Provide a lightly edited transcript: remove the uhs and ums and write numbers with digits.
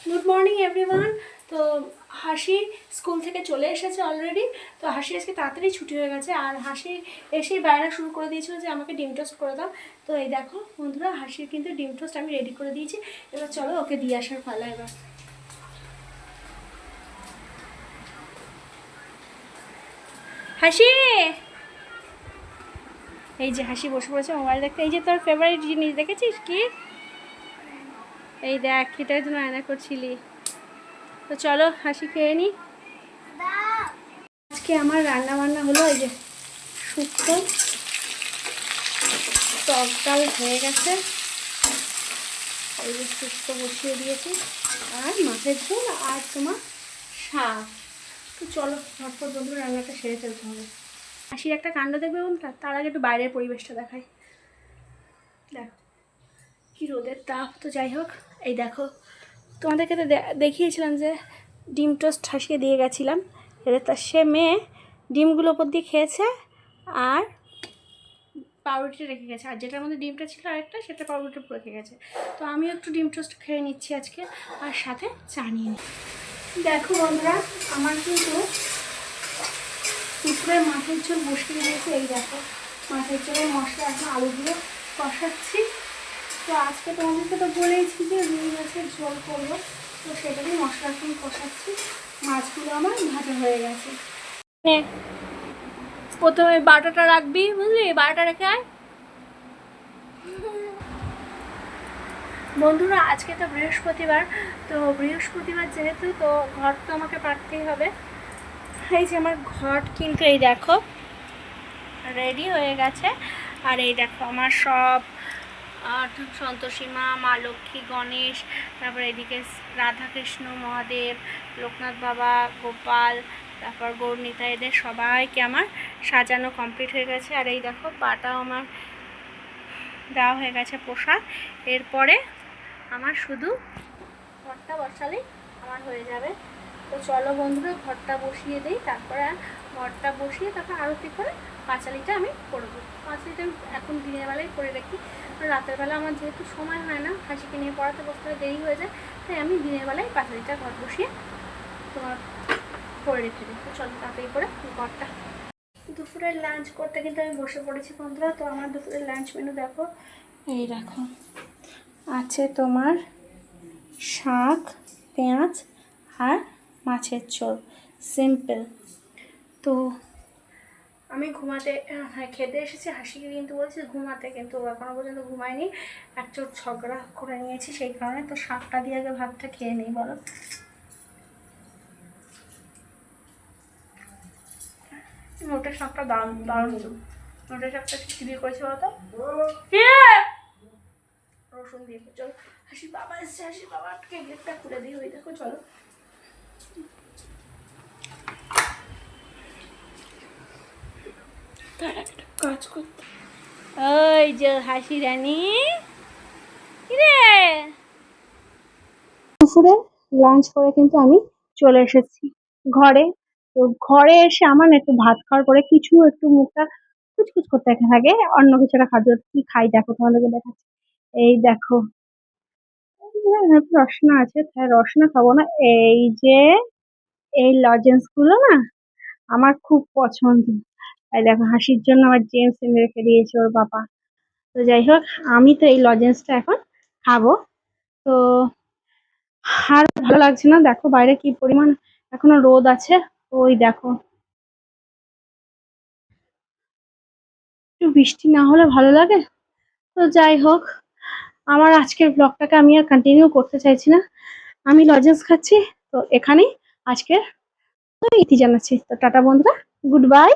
Good morning everyone. তো হাসি school থেকে চলে এসেছে অলরেডি। তো হাসি আজকে তাড়াতাড়ি ছুটি হয়ে গেছে, আর হাসি এসেই বাইরে শুরু করে দিয়েছিল যে আমাকে ডিম টোস্ট করে দাও। তো এই দেখো বন্ধুরা, হাসির কিন্তু ডিম টোস্ট আমি রেডি করে দিয়েছি। এবার চলো ওকে দিয়ে আসার পালা। এবার হাসি, এই যে হাসি বসে পড়েছে মোবাইল দেখতে। এই যে তোর ফেভারিট জিনিস দেখেছিস কি? এই দেখ, এটার জন্য আয়না করছিলি। তো চলো হাসি খেয়ে নি। আজকে আমার রান্না বান্না হলো এই যে শুক্তো, টক ডাল হয়ে গেছে, এই যে শুক্তো বসিয়ে দিয়েছি, আর মাছের ঝোল আর তোমার শাক। তো চলো ঝটপট বন্ধু রান্নাটা সেরে ফেলতে হবে। হাসির একটা কাণ্ড দেখবে বন্ধুরা, তার আগে একটু বাইরের পরিবেশটা দেখাই। দেখো কি রোদের তাপ। তো যাই হোক, এই দেখো তোমাদেরকে তো দেখিয়েছিলাম যে ডিম টোস্ট হাসিয়ে দিয়ে গেছিলাম। এবার তার সে মেয়ে ডিমগুলো ওপর দিয়ে খেয়েছে আর পাউরুটি রেখে গেছে, আর যেটার মধ্যে ডিমটা ছিল আরেকটা, সেটা পাউরুটি রেখে গেছে। তো আমিও একটু ডিম টোস্ট খেয়ে নিচ্ছি আজকে, আর সাথে চা নিয়ে নিই। দেখো বন্ধুরা, আমার কিন্তু দুপুরের মাছের ঝোল বসিয়ে দিয়েছে। এই দেখো মাছের ঝোলের মশলা এখন আলু দিয়ে কষাচ্ছি। তো আজকে তোমাদেরকে তো বলেইছি যে রুই মাছের ঝোল করবো, তো সেটারই মশলা এখন কষাচ্ছি। মাছগুলো আমার ভাজা হয়ে গেছে। প্রথমে বাটাটা রাখবি, বুঝলি? বাটাটা রেখে আয়। বন্ধুরা আজকে তো বৃহস্পতিবার, তো বৃহস্পতিবার যেহেতু, তো ঘর তো আমাকে পাড়তেই হবে। এই যে আমার ঘট কিন্তু এই দেখো রেডি হয়ে গেছে। আর এই দেখো আমার সব সন্তোষী মা, মা লক্ষ্মী, গণেশ, তারপর এদিকে রাধাকৃষ্ণ, মহাদেব, লোকনাথ বাবা, গোপাল, তারপর গৌরনীতা, এদের সবাইকে আমার সাজানো কমপ্লিট হয়ে গেছে। আর এই দেখো পাটাও আমার দেওয়া হয়ে গেছে প্রসাদ। এরপরে আমার শুধু ঘরটা বসালেই আমার হয়ে যাবে। তো চলো বন্ধুরা ঘরটা বসিয়ে দিই, তারপরে ঘরটা বসিয়ে তারপর আরতি করে পাঁচালিটা আমি করবো। পাঁচালিটা আমি এখন দিনের বেলায় করে রাখি, রাতের বেলা আমার যেহেতু সময় হয় না, হাসিকে নিয়ে পড়াতে বসতে দেরি হয়ে যায়, তাই আমি দিনের বেলায় পাঁচালিটা ঘর বসিয়ে তোমার করে রেখে দিই। তো চলো তাড়াতাড়ি করে ঘরটা। দুপুরের লাঞ্চ করতে কিন্তু আমি বসে পড়েছি বন্ধুরা। তো আমার দুপুরের লাঞ্চ মেনু দেখো, এই দেখো আছে তোমার শাক, পেঁয়াজ আর মাছের ঝোল, সিম্পল। তো আমি ঘুমাতে খেতে এসেছি, হাসিকে কিন্তু বলছি ঘুমাতে, কিন্তু এখনও পর্যন্ত ঘুমায়নি। এক চোট ঝগড়া করে নিয়েছি সেই কারণে। তো শাকটা দিয়ে আগে ভাতটা খেয়ে নেই, বলো। নোটের শাকটা দারুণ দারুণ, নোটের শাকটা কী দিয়ে করেছে বলতো? রসুন দিয়ে। চলো হাসির বাবা এসছে, হাসির বাবাকে গেটটা খুলে দিই। ওই দেখো চলো। কাজ করতে ওই যে হাসি রানী রে। দুপুরে লাঞ্চ করে কিন্তু আমি চলে এসেছি ঘরে। তো ঘরে এসে আমার একটু ভাত খাওয়ার পরে কিছু একটু মুখটা কুচকুচ করতে থাকে, অন্য কিছু একটা খাদ্য কি খাই দেখো তোমাদেরকে দেখাচ্ছি। এই দেখো রসনা আছে, তাই রসনা খাবো না। এই যে এই লজেন্স গুলো না আমার খুব পছন্দ। এই দেখো হাসির জন্য আমার জেমস এনে রেখে দিয়েছে ওর বাবা। তো যাই হোক, আমি তো এই লজেন্সটা এখন খাবো। তো আর ভালো লাগছে না, দেখো বাইরে কি পরিমাণ এখনো রোদ আছে। ওই দেখো একটু বৃষ্টি না হলে ভালো লাগে। তো যাই হোক, আমার আজকের ব্লগটাকে আমি আর কন্টিনিউ করতে চাইছি না। আমি লজেন্স খাচ্ছি। তো এখানেই আজকের ইতি জানাচ্ছি। তো টাটা বন্ধুরা, গুড বাই।